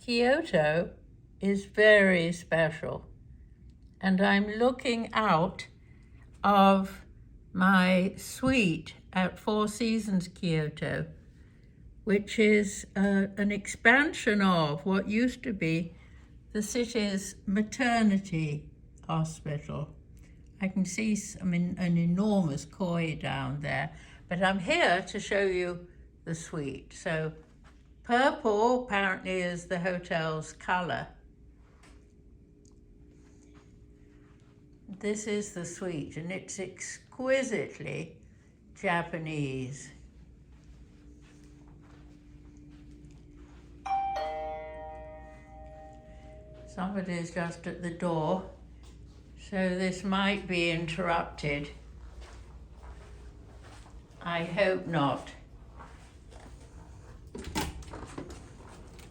Kyoto is very special, and I'm looking out of my suite at Four Seasons Kyoto, which is an expansion of what used to be the city's maternity hospital. I can see an enormous koi down there, but I'm here to show you the suite. So purple apparently is the hotel's color. This is the suite, and it's exquisitely Japanese. Somebody's just at the door, so this might be interrupted. I hope not.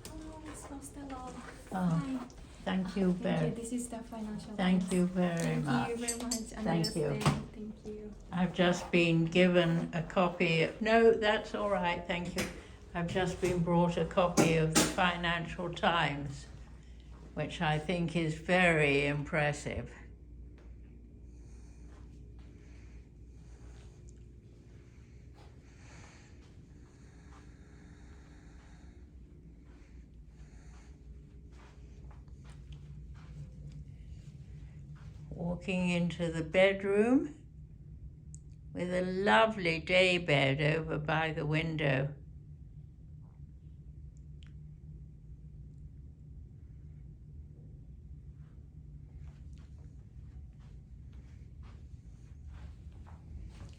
Hello, Miss Costello. Oh, Hi. thank you very Thank you. This is the financial. Thank you very much. Thank you very much. Thank you. Thank you. I've just been given a copy of, no, that's all right, thank you. I've just been brought a copy of the Financial Times, which I think is very impressive. Walking into the bedroom with a lovely day bed over by the window.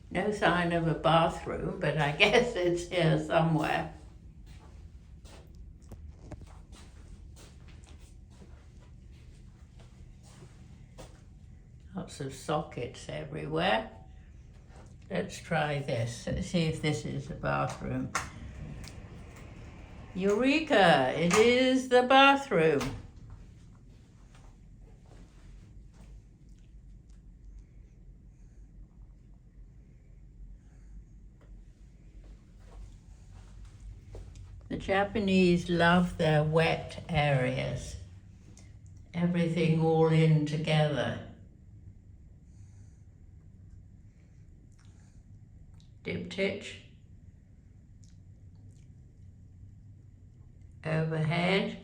No sign of a bathroom, but I guess it's here somewhere. Lots of sockets everywhere. Let's try this. Let's see if this is a bathroom. Eureka! It is the bathroom. The Japanese love their wet areas. Everything all in together. Diptych. Overhead.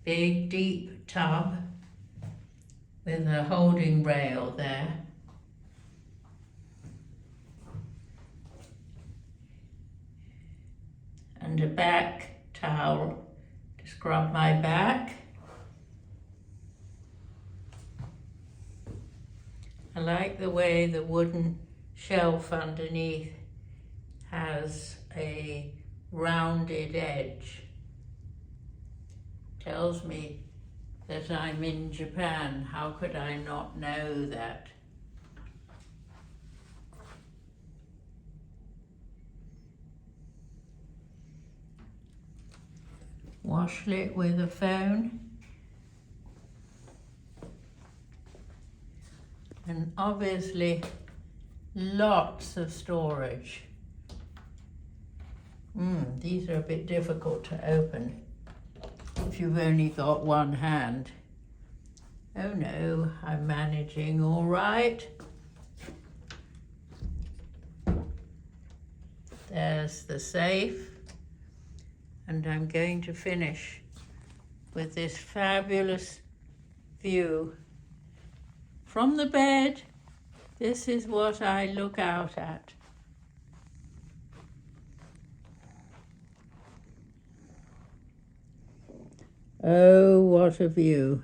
Big deep tub with a holding rail there. And a back towel to scrub my back. I like the way the wooden shelf underneath has a rounded edge. Tells me that I'm in Japan. How could I not know that? Washlet with a phone. And obviously lots of storage. These are a bit difficult to open if you've only got one hand. Oh no, I'm managing all right. There's the safe. And I'm going to finish with this fabulous view. From the bed, this is what I look out at. Oh, what a view.